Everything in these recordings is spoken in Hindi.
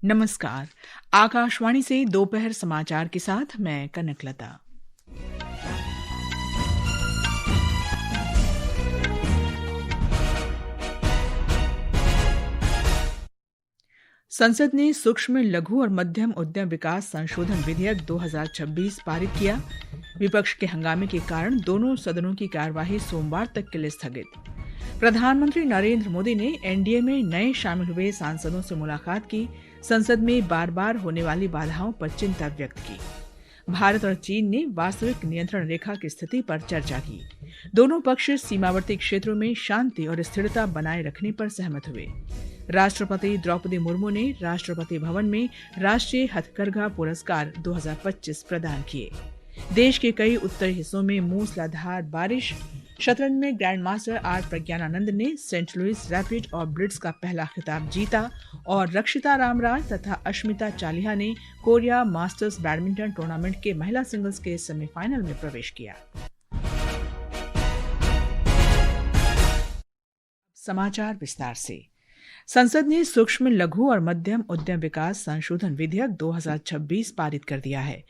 नमस्कार। आकाशवाणी से दोपहर समाचार के साथ मैं कनकलता। संसद ने सूक्ष्म, लघु और मध्यम उद्यम विकास संशोधन विधेयक 2026 पारित किया। विपक्ष के हंगामे के कारण दोनों सदनों की कार्यवाही सोमवार तक के लिए स्थगित। प्रधानमंत्री नरेंद्र मोदी ने एनडीए में नए शामिल हुए सांसदों से मुलाकात की। संसद में बार बार होने वाली बाधाओं पर चिंता व्यक्त की। भारत और चीन ने वास्तविक नियंत्रण रेखा की स्थिति पर चर्चा की। दोनों पक्ष सीमावर्ती क्षेत्रों में शांति और स्थिरता बनाए रखने पर सहमत हुए। राष्ट्रपति द्रौपदी मुर्मू ने राष्ट्रपति भवन में राष्ट्रीय हथकरघा पुरस्कार 2025 प्रदान किए। देश के कई उत्तरी हिस्सों में मूसलाधार बारिश। शतरंज में ग्रैंड मास्टर आर प्रज्ञानानंद ने सेंट लुइस रैपिड और ब्लिट्ज का पहला खिताब जीता और रक्षिता रामराज तथा अश्मिता चालिहा ने कोरिया मास्टर्स बैडमिंटन टूर्नामेंट के महिला सिंगल्स के सेमीफाइनल में प्रवेश किया। समाचार विस्तार से। संसद ने सूक्ष्म, लघु और मध्यम उद्यम विकास संशोधन विधेयक 2026 पारित कर दिया है।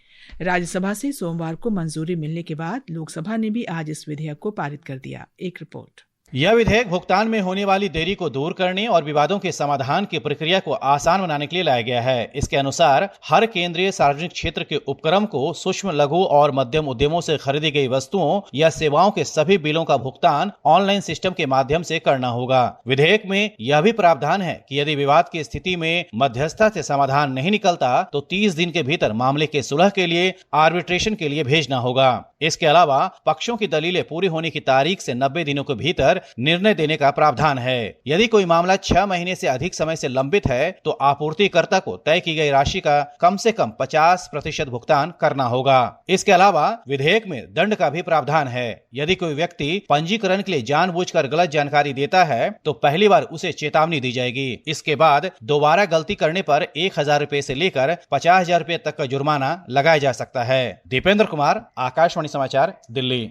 राज्यसभा से सोमवार को मंजूरी मिलने के बाद लोकसभा ने भी आज इस विधेयक को पारित कर दिया। एक रिपोर्ट। यह विधेयक भुगतान में होने वाली देरी को दूर करने और विवादों के समाधान की प्रक्रिया को आसान बनाने के लिए लाया गया है। इसके अनुसार हर केंद्रीय सार्वजनिक क्षेत्र के उपक्रम को सूक्ष्म, लघु और मध्यम उद्यमों से खरीदी गई वस्तुओं या सेवाओं के सभी बिलों का भुगतान ऑनलाइन सिस्टम के माध्यम से करना होगा। विधेयक में यह भी प्रावधान है कि यदि विवाद की स्थिति में मध्यस्थता से समाधान नहीं निकलता तो 30 दिन के भीतर मामले के सुलह के लिए आर्बिट्रेशन के लिए भेजना होगा। इसके अलावा पक्षों की दलीलें पूरी होने की तारीख से 90 दिनों के भीतर निर्णय देने का प्रावधान है। यदि कोई मामला 6 महीने से अधिक समय से लंबित है तो आपूर्तिकर्ता को तय की गई राशि का कम से कम 50% भुगतान करना होगा। इसके अलावा विधेयक में दंड का भी प्रावधान है। यदि कोई व्यक्ति पंजीकरण के लिए जानबूझकर गलत जानकारी देता है तो पहली बार उसे चेतावनी दी जाएगी। इसके बाद दोबारा गलती करने पर 1000 रुपए से लेकर 50,000 रुपए तक का जुर्माना लगाया जा सकता है। दीपेंद्र कुमार, आकाशवाणी समाचार, दिल्ली।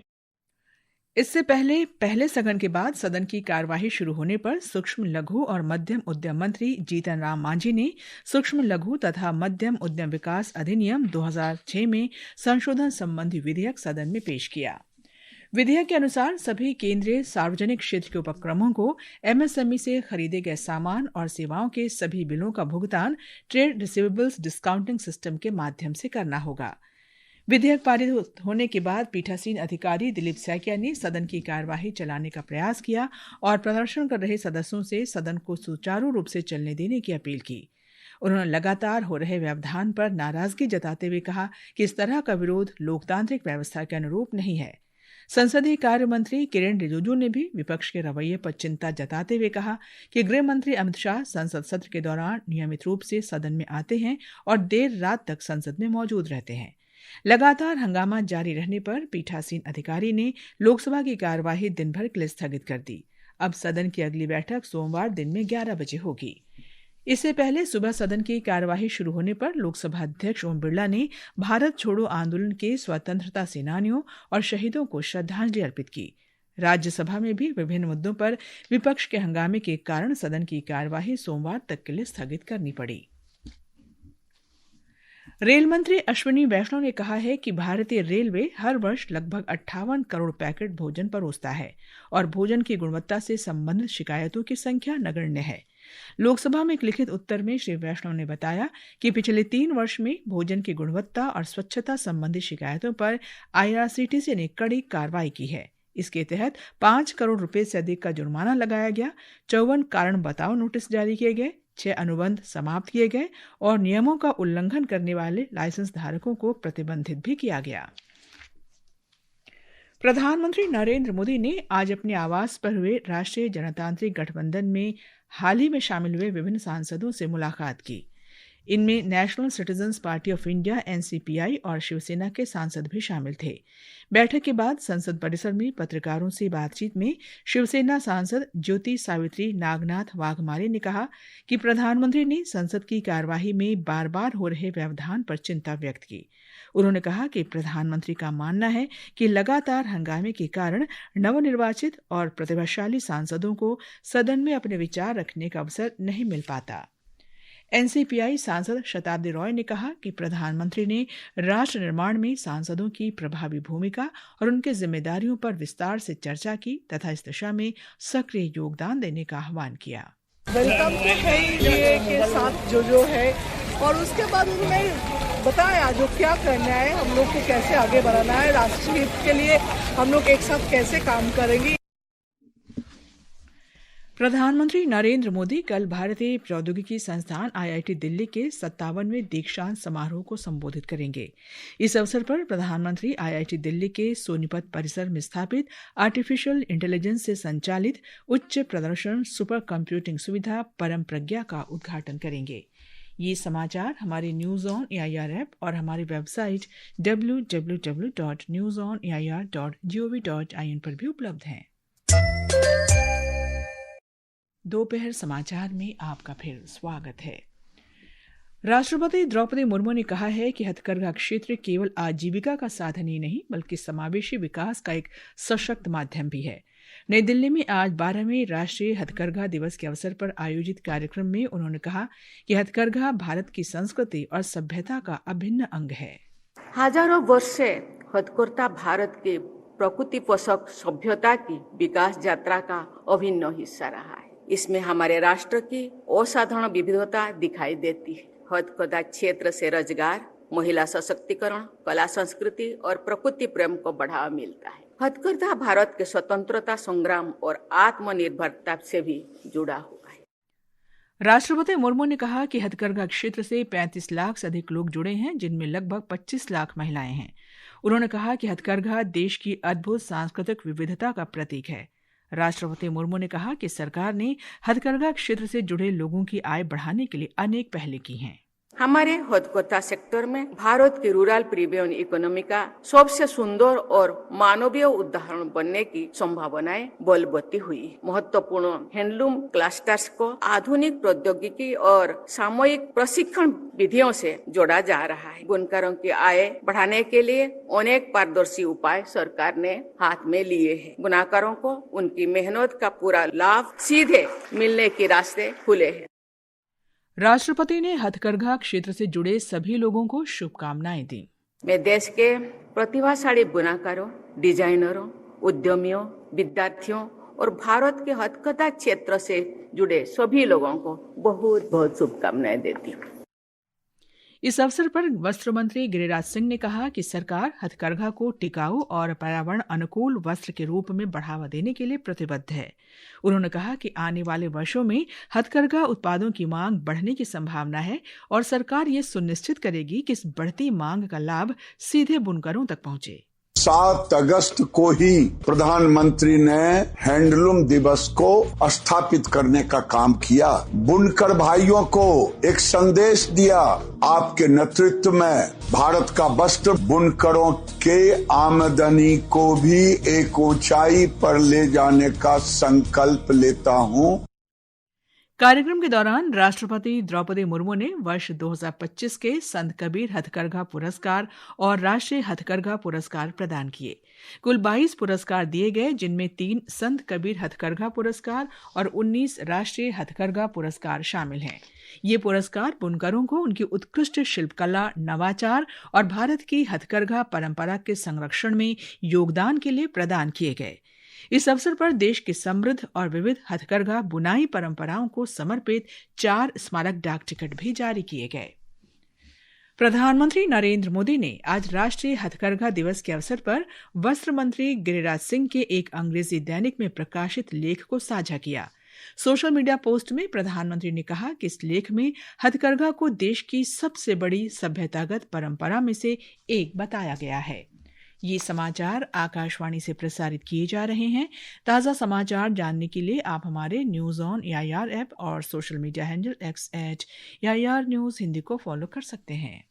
इससे पहले सदन के बाद सदन की कार्यवाही शुरू होने पर सूक्ष्म, लघु और मध्यम उद्यम मंत्री जीतन राम मांझी ने सूक्ष्म, लघु तथा मध्यम उद्यम विकास अधिनियम 2006 में संशोधन संबंधी विधेयक सदन में पेश किया। विधेयक के अनुसार सभी केंद्रीय सार्वजनिक क्षेत्र के उपक्रमों को एमएसएमई से खरीदे गए सामान और सेवाओं के सभी बिलों का भुगतान ट्रेड रिसीवेबल्स डिस्काउंटिंग सिस्टम के माध्यम से करना होगा। विधेयक पारित होने के बाद पीठासीन अधिकारी दिलीप सैकिया ने सदन की कार्यवाही चलाने का प्रयास किया और प्रदर्शन कर रहे सदस्यों से सदन को सुचारू रूप से चलने देने की अपील की। उन्होंने लगातार हो रहे व्यवधान पर नाराजगी जताते हुए कहा कि इस तरह का विरोध लोकतांत्रिक व्यवस्था के अनुरूप नहीं है। संसदीय कार्य मंत्री किरेन रिजिजू ने भी विपक्ष के रवैये पर चिंता जताते हुए कहा कि गृह मंत्री अमित शाह संसद सत्र के दौरान नियमित रूप से सदन में आते हैं और देर रात तक संसद में मौजूद रहते हैं। लगातार हंगामा जारी रहने पर पीठासीन अधिकारी ने लोकसभा की कार्यवाही दिन भर के लिए स्थगित कर दी। अब सदन की अगली बैठक सोमवार दिन में 11 बजे होगी। इससे पहले सुबह सदन की कार्यवाही शुरू होने पर लोकसभा अध्यक्ष ओम बिरला ने भारत छोड़ो आंदोलन के स्वतंत्रता सेनानियों और शहीदों को श्रद्धांजलि अर्पित की। राज्यसभा में भी विभिन्न मुद्दों पर विपक्ष के हंगामे के कारण सदन की कार्यवाही सोमवार तक के लिए स्थगित करनी पड़ी। रेल मंत्री अश्विनी वैष्णव ने कहा है कि भारतीय रेलवे हर वर्ष लगभग 58 करोड़ पैकेट भोजन परोसता है और भोजन की गुणवत्ता से संबंधित शिकायतों की संख्या नगण्य है। लोकसभा में एक लिखित उत्तर में श्री वैष्णव ने बताया कि पिछले 3 वर्ष में भोजन की गुणवत्ता और स्वच्छता संबंधी शिकायतों पर आईआरसीटीसी ने कड़ी कार्रवाई की है। इसके तहत 5 करोड़ रुपए से अधिक का जुर्माना लगाया गया, 54 कारण बताओ नोटिस जारी किए गए, 6 अनुबंध समाप्त किए गए और नियमों का उल्लंघन करने वाले लाइसेंस धारकों को प्रतिबंधित भी किया गया। प्रधानमंत्री नरेंद्र मोदी ने आज अपने आवास पर हुए राष्ट्रीय जनतांत्रिक गठबंधन में हाल ही में शामिल हुए विभिन्न सांसदों से मुलाकात की। इनमें national citizens party of India NCPI और शिवसेना के सांसद भी शामिल थे। बैठक के बाद संसद परिसर में पत्रकारों से बातचीत में शिवसेना सांसद ज्योति सावित्री नागनाथ वाघमारे ने कहा कि प्रधानमंत्री ने संसद की कार्यवाही में बार बार हो रहे व्यवधान पर चिंता व्यक्त की। उन्होंने कहा कि प्रधानमंत्री का मानना है कि लगातार हंगामे के कारण नवनिर्वाचित और प्रतिभाशाली सांसदों को सदन में अपने विचार रखने का अवसर नहीं मिल पाता। एनसीपीआई सांसद शताब्दी रॉय ने कहा कि प्रधानमंत्री ने राष्ट्र निर्माण में सांसदों की प्रभावी भूमिका और उनकी जिम्मेदारियों पर विस्तार से चर्चा की तथा इस दिशा में सक्रिय योगदान देने का आह्वान किया। वेलकम तो है ये के साथ जो है, और उसके बाद उन्होंने बताया जो क्या करना है, हम लोग को कैसे आगे बढ़ाना है, राष्ट्रीय हित के लिए हम लोग एक साथ कैसे काम करेंगे। प्रधानमंत्री नरेंद्र मोदी कल भारतीय प्रौद्योगिकी संस्थान IIT दिल्ली के 57वें दीक्षांत समारोह को संबोधित करेंगे। इस अवसर पर प्रधानमंत्री IIT दिल्ली के सोनीपत परिसर में स्थापित आर्टिफिशियल इंटेलिजेंस से संचालित उच्च प्रदर्शन सुपर कंप्यूटिंग सुविधा परम प्रज्ञा का उद्घाटन करेंगे। ये समाचार हमारे न्यूज ऑन AIR ऐप और हमारी वेबसाइट www.newsonair.gov.in पर भी उपलब्ध हैं। दोपहर समाचार में आपका फिर स्वागत है। राष्ट्रपति द्रौपदी मुर्मू ने कहा है कि हथकरघा क्षेत्र केवल आजीविका का साधन ही नहीं बल्कि समावेशी विकास का एक सशक्त माध्यम भी है। नई दिल्ली में आज 12वें राष्ट्रीय हथकरघा दिवस के अवसर पर आयोजित कार्यक्रम में उन्होंने कहा कि हथकरघा भारत की संस्कृति और सभ्यता का अभिन्न अंग है। हजारों वर्ष से हथकरघा भारत के प्रकृति पोषक सभ्यता की विकास यात्रा का अभिन्न हिस्सा रहा है। इसमें हमारे राष्ट्र की असाधारण विविधता दिखाई देती है। हथकरघा क्षेत्र से रोजगार, महिला सशक्तिकरण, कला संस्कृति और प्रकृति प्रेम को बढ़ावा मिलता है। हथकरघा भारत के स्वतंत्रता संग्राम और आत्मनिर्भरता से भी जुड़ा हुआ है। राष्ट्रपति मुर्मू ने कहा कि हथकरघा क्षेत्र से 35 लाख से अधिक लोग जुड़े हैं, जिनमें लगभग 25 लाख महिलाएं हैं। उन्होंने कहा कि हथकरघा देश की अद्भुत सांस्कृतिक विविधता का प्रतीक है। राष्ट्रपति मुर्मू ने कहा कि सरकार ने हथकरघा क्षेत्र से जुड़े लोगों की आय बढ़ाने के लिए अनेक पहल की हैं। हमारे हथकरघा सेक्टर में भारत की रूरल प्रीमियम इकोनॉमी का सबसे सुंदर और मानवीय उदाहरण बनने की संभावनाएं बलवती हुई। महत्वपूर्ण हैंडलूम क्लस्टर्स को आधुनिक प्रौद्योगिकी और सामूहिक प्रशिक्षण विधियों से जोड़ा जा रहा है। बुनकरों की आय बढ़ाने के लिए अनेक पारदर्शी उपाय सरकार ने हाथ में लिए हैं। बुनकरों को उनकी मेहनत का पूरा लाभ सीधे मिलने के रास्ते खुले हैं। राष्ट्रपति ने हथकरघा क्षेत्र से जुड़े सभी लोगों को शुभकामनाएं दी। मैं देश के प्रतिभाशाली बुनकरों, डिजाइनरों, उद्यमियों, विद्यार्थियों और भारत के हथकरघा क्षेत्र से जुड़े सभी लोगों को बहुत बहुत शुभकामनाएं देती हूँ। इस अवसर पर वस्त्र मंत्री गिरिराज सिंह ने कहा कि सरकार हथकरघा को टिकाऊ और पर्यावरण अनुकूल वस्त्र के रूप में बढ़ावा देने के लिए प्रतिबद्ध है। उन्होंने कहा कि आने वाले वर्षों में हथकरघा उत्पादों की मांग बढ़ने की संभावना है और सरकार ये सुनिश्चित करेगी कि इस बढ़ती मांग का लाभ सीधे बुनकरों तक पहुंचे। 7 अगस्त को ही प्रधानमंत्री ने हैंडलूम दिवस को स्थापित करने का काम किया। बुनकर भाइयों को एक संदेश दिया। आपके नेतृत्व में भारत का वस्त्र बुनकरों के आमदनी को भी एक ऊंचाई पर ले जाने का संकल्प लेता हूँ। कार्यक्रम के दौरान राष्ट्रपति द्रौपदी मुर्मू ने वर्ष 2025 के संत कबीर हथकरघा पुरस्कार और राष्ट्रीय हथकरघा पुरस्कार प्रदान किए। कुल 22 पुरस्कार दिए गए, जिनमें 3 संत कबीर हथकरघा पुरस्कार और 19 राष्ट्रीय हथकरघा पुरस्कार शामिल हैं। ये पुरस्कार बुनकरों को उनकी उत्कृष्ट शिल्पकला, नवाचार और भारत की हथकरघा परंपरा के संरक्षण में योगदान के लिए प्रदान किए गए। इस अवसर पर देश की समृद्ध और विविध हथकरघा बुनाई परंपराओं को समर्पित 4 स्मारक डाक टिकट भी जारी किए गए। प्रधानमंत्री नरेंद्र मोदी ने आज राष्ट्रीय हथकरघा दिवस के अवसर पर वस्त्र मंत्री गिरिराज सिंह के एक अंग्रेजी दैनिक में प्रकाशित लेख को साझा किया। सोशल मीडिया पोस्ट में प्रधानमंत्री ने कहा कि इस लेख में हथकरघा को देश की सबसे बड़ी सभ्यतागत परंपरा में से एक बताया गया है। ये समाचार आकाशवाणी से प्रसारित किए जा रहे हैं। ताज़ा समाचार जानने के लिए आप हमारे न्यूज ऑन AIR ऐप और social media handle X @AIR News Hindi को फॉलो कर सकते हैं।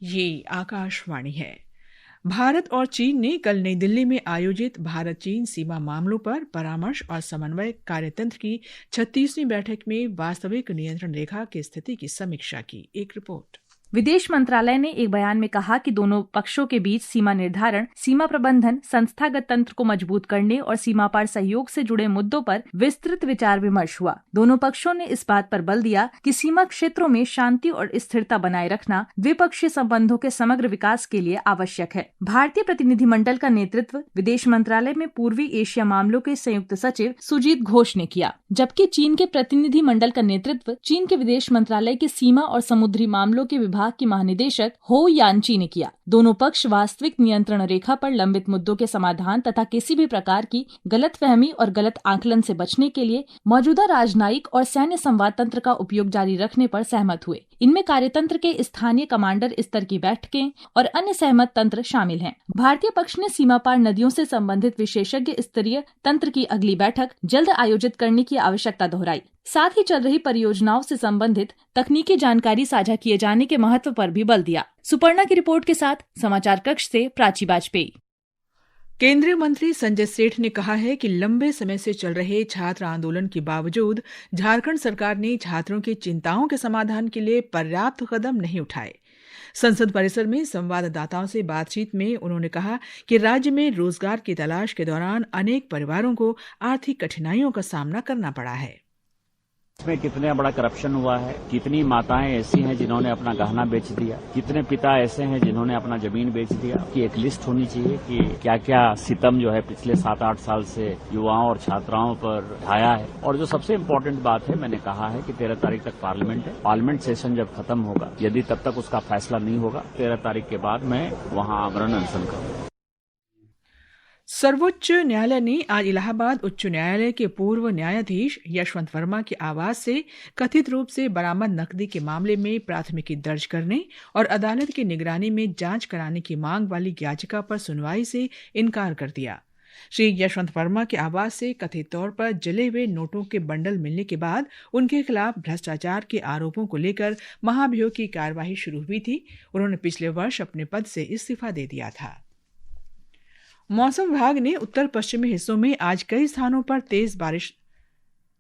ये आकाशवाणी है। भारत और चीन ने कल नई दिल्ली में आयोजित भारत चीन सीमा मामलों पर परामर्श और समन्वय कार्यतंत्र की 36वीं बैठक में वास्तविक नियंत्रण रेखा की स्थिति की समीक्षा की। एक रिपोर्ट। विदेश मंत्रालय ने एक बयान में कहा कि दोनों पक्षों के बीच सीमा निर्धारण, सीमा प्रबंधन, संस्थागत तंत्र को मजबूत करने और सीमा पार सहयोग से जुड़े मुद्दों पर विस्तृत विचार विमर्श हुआ। दोनों पक्षों ने इस बात पर बल दिया कि सीमा क्षेत्रों में शांति और स्थिरता बनाए रखना द्विपक्षीय संबंधों के समग्र विकास के लिए आवश्यक है। भारतीय प्रतिनिधिमंडल का नेतृत्व विदेश मंत्रालय में पूर्वी एशिया मामलों के संयुक्त सचिव सुजीत घोष ने किया, जबकि चीन के प्रतिनिधिमंडल का नेतृत्व चीन के विदेश मंत्रालय के सीमा और समुद्री मामलों के विभाग की महानिदेशक हो यानची ने किया। दोनों पक्ष वास्तविक नियंत्रण रेखा पर लंबित मुद्दों के समाधान तथा किसी भी प्रकार की गलतफहमी और गलत आकलन से बचने के लिए मौजूदा राजनयिक और सैन्य संवाद तंत्र का उपयोग जारी रखने पर सहमत हुए। इनमें कार्यतंत्र के स्थानीय कमांडर स्तर की बैठकें और अन्य सहमत तंत्र शामिल हैं। भारतीय पक्ष ने सीमा पार नदियों से संबंधित विशेषज्ञ स्तरीय तंत्र की अगली बैठक जल्द आयोजित करने की आवश्यकता दोहराई। साथ ही चल रही परियोजनाओं से संबंधित तकनीकी जानकारी साझा किए जाने के महत्व पर भी बल दिया। सुपर्णा की रिपोर्ट के साथ समाचार कक्ष से प्राची वाजपेयी। केंद्रीय मंत्री संजय सेठ ने कहा है कि लंबे समय से चल रहे छात्र आंदोलन के बावजूद झारखंड सरकार ने छात्रों की चिंताओं के समाधान के लिए पर्याप्त कदम नहीं उठाए। संसद परिसर में संवाददाताओं से बातचीत में उन्होंने कहा कि राज्य में रोजगार की तलाश के दौरान अनेक परिवारों को आर्थिक कठिनाइयों का सामना करना पड़ा है। इसमें कितना बड़ा करप्शन हुआ है, कितनी माताएं ऐसी हैं जिन्होंने अपना गहना बेच दिया, कितने पिता ऐसे हैं जिन्होंने अपना जमीन बेच दिया। कि एक लिस्ट होनी चाहिए कि क्या क्या सितम जो है पिछले 7-8 साल से युवाओं और छात्राओं पर ढाया है। और जो सबसे इम्पोर्टेंट बात है, मैंने कहा है कि 13 तारीख तक पार्लियामेंट है। पार्लियामेंट सेशन जब खत्म होगा, यदि तब तक उसका फैसला नहीं होगा, 13 तारीख के बाद मैं वहां आमरण अनशन करूंगा। सर्वोच्च न्यायालय ने आज इलाहाबाद उच्च न्यायालय के पूर्व न्यायाधीश यशवंत वर्मा के आवास से कथित रूप से बरामद नकदी के मामले में प्राथमिकी दर्ज करने और अदालत की निगरानी में जांच कराने की मांग वाली याचिका पर सुनवाई से इनकार कर दिया। श्री यशवंत वर्मा के आवास से कथित तौर पर जले हुए नोटों के बंडल मिलने के बाद उनके खिलाफ भ्रष्टाचार के आरोपों को लेकर महाभियोग की कार्यवाही शुरू हुई थी। उन्होंने पिछले वर्ष अपने पद से इस्तीफा दे दिया था। मौसम विभाग ने उत्तर पश्चिमी हिस्सों में आज कई स्थानों पर तेज बारिश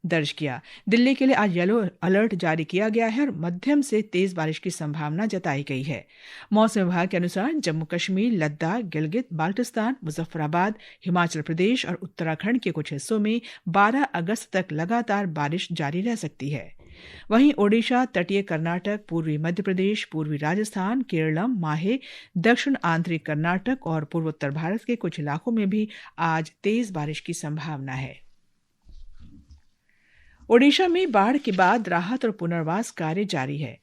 दर्ज किया। दिल्ली के लिए आज येलो अलर्ट जारी किया गया है और मध्यम से तेज बारिश की संभावना जताई गई है। मौसम विभाग के अनुसार जम्मू कश्मीर, लद्दाख, गिलगित बाल्टिस्तान, मुजफ्फराबाद, हिमाचल प्रदेश और उत्तराखंड के कुछ हिस्सों में 12 अगस्त तक लगातार बारिश जारी रह सकती है। वहीं ओडिशा, तटीय कर्नाटक, पूर्वी मध्य प्रदेश, पूर्वी राजस्थान, केरलम, माहे, दक्षिण आंतरिक कर्नाटक और पूर्वोत्तर भारत के कुछ इलाकों में भी आज तेज बारिश की संभावना है। ओडिशा में बाढ़ के बाद राहत और पुनर्वास कार्य जारी है।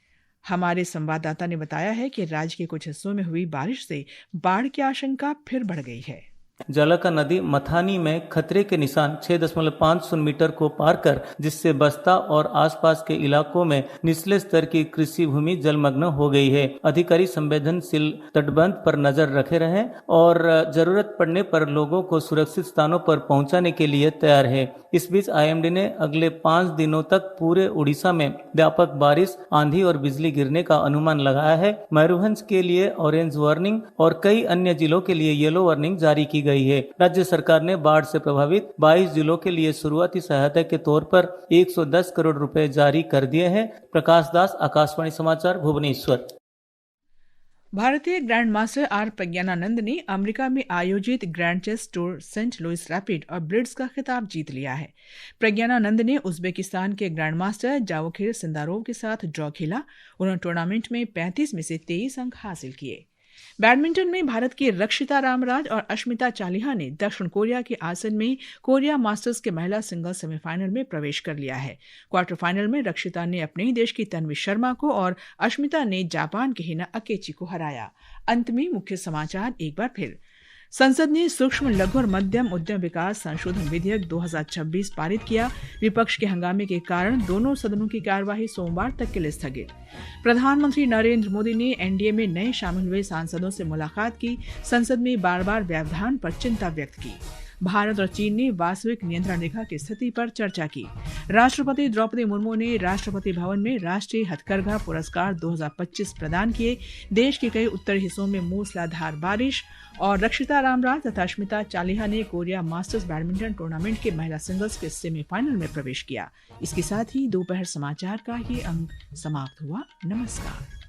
हमारे संवाददाता ने बताया है कि राज्य के कुछ हिस्सों में हुई बारिश से बाढ़ की आशंका फिर बढ़ गई है। जलका नदी मथानी में खतरे के निशान 6.50 मीटर को पार कर, जिससे बस्ता और आसपास के इलाकों में निचले स्तर की कृषि भूमि जलमग्न हो गई है। अधिकारी संवेदनशील तटबंध पर नजर रखे रहें और जरूरत पड़ने पर लोगों को सुरक्षित स्थानों पर पहुंचाने के लिए तैयार है। इस बीच आईएमडी ने अगले 5 दिनों तक पूरे उड़ीसा में व्यापक बारिश, आंधी और बिजली गिरने का अनुमान लगाया है। मयूरभंज के लिए ऑरेंज वार्निंग और कई अन्य जिलों के लिए येलो वार्निंग जारी की गई है। राज्य सरकार ने बाढ़ से प्रभावित 22 जिलों के लिए शुरुआती सहायता के तौर पर 110 करोड़ रुपए जारी कर दिए हैं। प्रकाश दास, आकाशवाणी समाचार, भुवनेश्वर। भारतीय ग्रैंड मास्टर आर प्रज्ञानानंद ने अमेरिका में आयोजित grand chess tour Saint Louis rapid और ब्लिट्ज का खिताब जीत लिया है। प्रज्ञानानंद ने उज्बेकिस्तान के ग्रैंड मास्टर जावोखिर सिंदारोव के साथ ड्रॉ खेला। उन्होंने टूर्नामेंट में 35 में से 23 अंक हासिल किए। बैडमिंटन में भारत की रक्षिता रामराज और अश्मिता चालिहा ने दक्षिण कोरिया के आसन में कोरिया मास्टर्स के महिला सिंगल्स सेमीफाइनल में प्रवेश कर लिया है। क्वार्टर फाइनल में रक्षिता ने अपने ही देश की तन्वी शर्मा को और अश्मिता ने जापान के हिना अकेची को हराया। अंत में मुख्य समाचार एक बार फिर। संसद ने सूक्ष्म लघु और मध्यम उद्यम विकास संशोधन विधेयक 2026 पारित किया। विपक्ष के हंगामे के कारण दोनों सदनों की कार्यवाही सोमवार तक के लिए स्थगित। प्रधानमंत्री नरेंद्र मोदी ने एनडीए में नए शामिल हुए सांसदों से मुलाकात की। संसद में बार बार व्यवधान पर चिंता व्यक्त की। भारत और चीन ने वास्तविक नियंत्रण रेखा की स्थिति पर चर्चा की। राष्ट्रपति द्रौपदी मुर्मू ने राष्ट्रपति भवन में राष्ट्रीय हथकरघा पुरस्कार 2025 प्रदान किए। देश के कई उत्तरी हिस्सों में मूसलाधार बारिश और रक्षिता रामराज तथा अश्मिता चालिहा ने कोरिया मास्टर्स बैडमिंटन टूर्नामेंट के महिला सिंगल्स के सेमीफाइनल में प्रवेश किया। इसके साथ ही दोपहर समाचार का ये अंक समाप्त हुआ। नमस्कार।